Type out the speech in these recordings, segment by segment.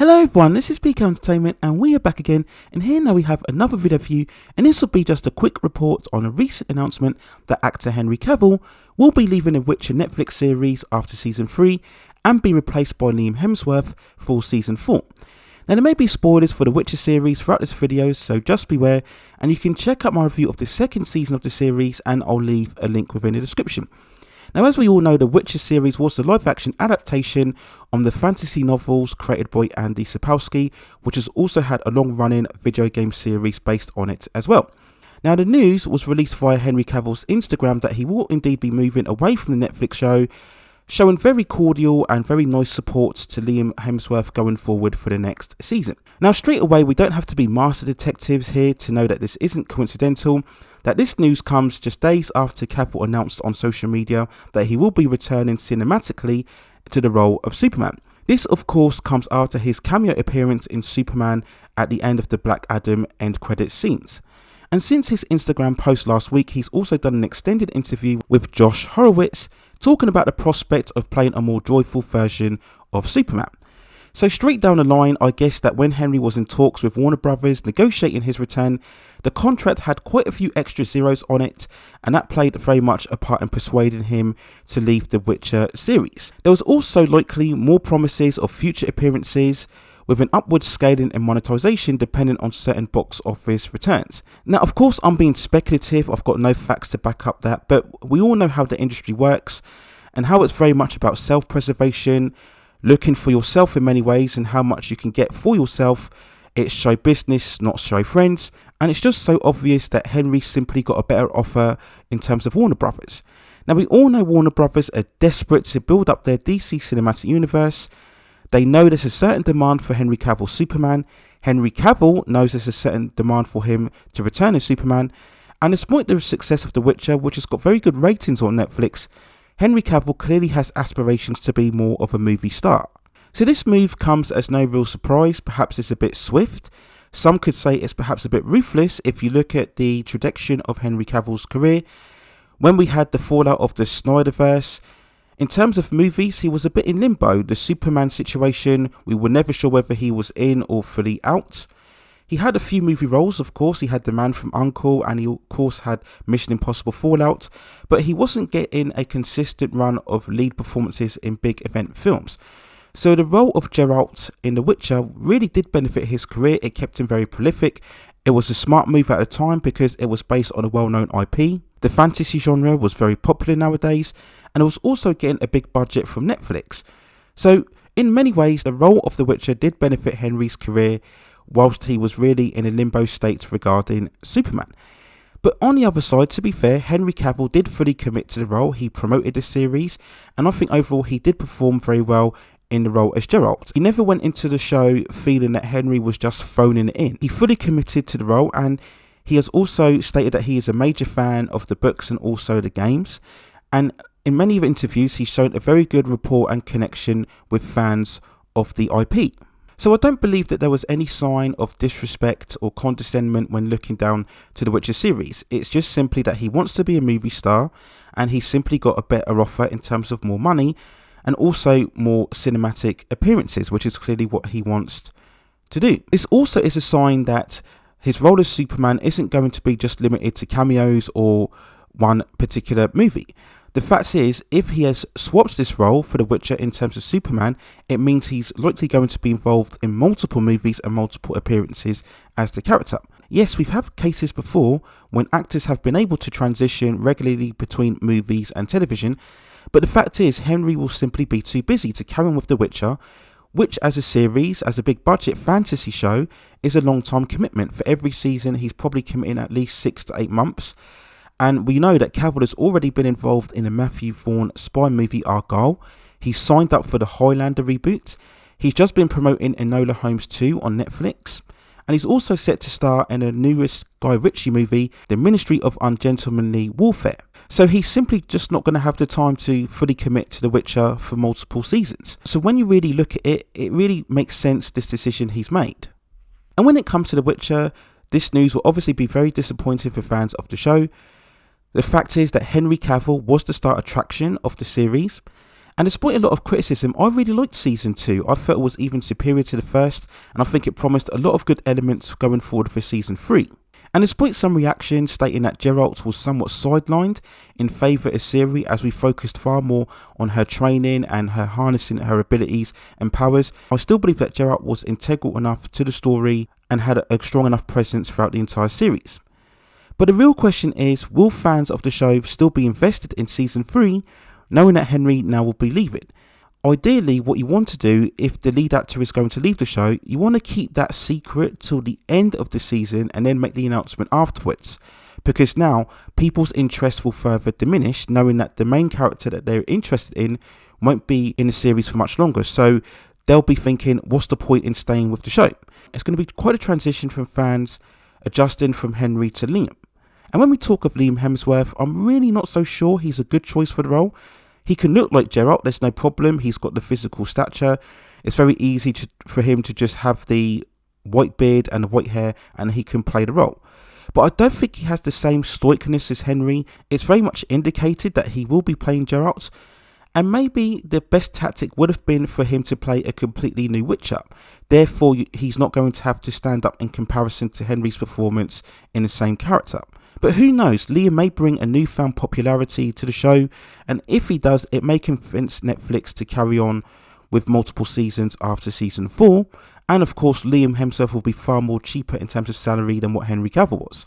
Hello everyone, this is PK Entertainment and we are back again, and here now we have another video for you, and this will be just a quick report on a recent announcement that actor Henry Cavill will be leaving the Witcher Netflix series after season 3 and be replaced by Liam Hemsworth for season 4. Now there may be spoilers for the Witcher series throughout this video, so just beware, and you can check out my review of the second season of the series and I'll leave a link within the description. Now, as we all know, the Witcher series was the live-action adaptation on the fantasy novels created by Andy Sapkowski, which has also had a long-running video game series based on it as well. Now, the news was released via Henry Cavill's Instagram that he will indeed be moving away from the Netflix show, showing very cordial and very nice support to Liam Hemsworth going forward for the next season. Now, straight away, we don't have to be master detectives here to know that this isn't coincidental, that this news comes just days after Cavill announced on social media that he will be returning cinematically to the role of Superman. This, of course, comes after his cameo appearance in Superman at the end of the Black Adam end credits scenes. And since his Instagram post last week, he's also done an extended interview with Josh Horowitz, talking about the prospect of playing a more joyful version of Superman. So straight down the line, I guess that when Henry was in talks with Warner Brothers negotiating his return, the contract had quite a few extra zeros on it, and that played very much a part in persuading him to leave the Witcher series. There was also likely more promises of future appearances, with an upward scaling in monetization depending on certain box office returns. Now, of course, I'm being speculative, I've got no facts to back up that, but we all know how the industry works and how it's very much about self-preservation, looking for yourself in many ways and how much you can get for yourself. It's show business, not show friends, and it's just so obvious that Henry simply got a better offer in terms of Warner Brothers. Now, we all know Warner Brothers are desperate to build up their DC cinematic universe. They know there's a certain demand for Henry Cavill's Superman. Henry Cavill knows there's a certain demand for him to return as Superman. And despite the success of The Witcher, which has got very good ratings on Netflix, Henry Cavill clearly has aspirations to be more of a movie star. So this move comes as no real surprise. Perhaps it's a bit swift. Some could say it's perhaps a bit ruthless if you look at the trajectory of Henry Cavill's career. When we had the fallout of the Snyderverse, in terms of movies, he was a bit in limbo. The Superman situation, we were never sure whether he was in or fully out. He had a few movie roles, of course. He had The Man from U.N.C.L.E. and he, of course, had Mission Impossible Fallout. But he wasn't getting a consistent run of lead performances in big event films. So the role of Geralt in The Witcher really did benefit his career. It kept him very prolific. It was a smart move at the time because it was based on a well-known IP. The fantasy genre was very popular nowadays, and it was also getting a big budget from Netflix. So in many ways, the role of The Witcher did benefit Henry's career, whilst he was really in a limbo state regarding Superman. But on the other side, to be fair, Henry Cavill did fully commit to the role. He promoted the series, and I think overall he did perform very well in the role as Geralt. He never went into the show feeling that Henry was just phoning it in. He fully committed to the role, and he has also stated that he is a major fan of the books and also the games. And in many of the interviews, he's shown a very good rapport and connection with fans of the IP. So I don't believe that there was any sign of disrespect or condescendment when looking down to the Witcher series. It's just simply that he wants to be a movie star, and he simply got a better offer in terms of more money and also more cinematic appearances, which is clearly what he wants to do. This also is a sign that his role as Superman isn't going to be just limited to cameos or one particular movie. The fact is, if he has swapped this role for The Witcher in terms of Superman, it means he's likely going to be involved in multiple movies and multiple appearances as the character. Yes, we've had cases before when actors have been able to transition regularly between movies and television, but the fact is, Henry will simply be too busy to carry on with The Witcher, which as a series, as a big budget fantasy show, is a long time commitment. For every season, he's probably committing at least 6 to 8 months. And we know that Cavill has already been involved in the Matthew Vaughn spy movie Argyle. He's signed up for the Highlander reboot. He's just been promoting Enola Holmes 2 on Netflix. And he's also set to star in the newest Guy Ritchie movie, The Ministry of Ungentlemanly Warfare. So he's simply just not going to have the time to fully commit to The Witcher for multiple seasons. So when you really look at it, it really makes sense, this decision he's made. And when it comes to The Witcher, this news will obviously be very disappointing for fans of the show. The fact is that Henry Cavill was the star attraction of the series, And despite a lot of criticism, I really liked season 2. I felt it was even superior to the first, and I think it promised a lot of good elements going forward for season 3. And despite some reactions stating that Geralt was somewhat sidelined in favour of Ciri as we focused far more on her training and her harnessing her abilities and powers, I still believe that Geralt was integral enough to the story and had a strong enough presence throughout the entire series. But the real question is, will fans of the show still be invested in season 3, knowing that Henry now will be leaving? Ideally, what you want to do if the lead actor is going to leave the show, you want to keep that secret till the end of the season and then make the announcement afterwards. Because now, people's interest will further diminish, knowing that the main character that they're interested in won't be in the series for much longer. So they'll be thinking, what's the point in staying with the show? It's going to be quite a transition from fans adjusting from Henry to Liam. And when we talk of Liam Hemsworth, I'm really not so sure he's a good choice for the role. He can look like Geralt, there's no problem. He's got the physical stature. It's very easy for him to just have the white beard and the white hair, and he can play the role. But I don't think he has the same stoicness as Henry. It's very much indicated that he will be playing Geralt. And maybe the best tactic would have been for him to play a completely new Witcher. Therefore, he's not going to have to stand up in comparison to Henry's performance in the same character. But who knows, Liam may bring a newfound popularity to the show, and if he does, it may convince Netflix to carry on with multiple seasons after season 4, and of course Liam himself will be far more cheaper in terms of salary than what Henry Cavill was.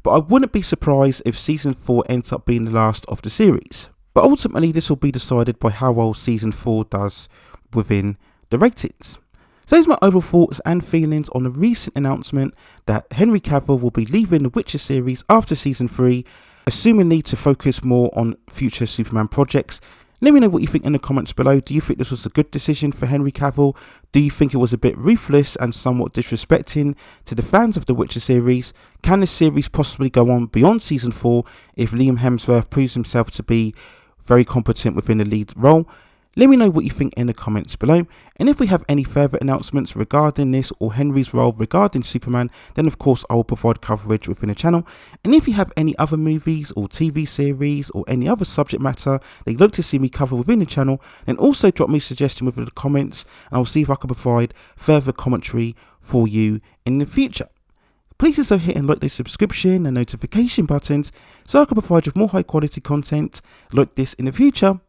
But I wouldn't be surprised if season 4 ends up being the last of the series. But ultimately this will be decided by how well season 4 does within the ratings. So those are my overall thoughts and feelings on the recent announcement that Henry Cavill will be leaving the Witcher series after season 3, assumingly to focus more on future Superman projects. Let me know what you think in the comments below. Do you think this was a good decision for Henry Cavill? Do you think it was a bit ruthless and somewhat disrespecting to the fans of the Witcher series? Can the series possibly go on beyond season 4 if Liam Hemsworth proves himself to be very competent within the lead role? Let me know what you think in the comments below, and if we have any further announcements regarding this or Henry's role regarding Superman, then of course I will provide coverage within the channel. And if you have any other movies or TV series or any other subject matter that you'd like to see me cover within the channel, then also drop me a suggestion within the comments and I'll see if I can provide further commentary for you in the future. Please also hit and like the subscription and notification buttons so I can provide you with more high quality content like this in the future.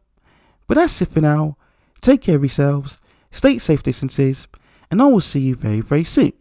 But that's it for now. Take care of yourselves, stay safe distances, and I will see you very, very soon.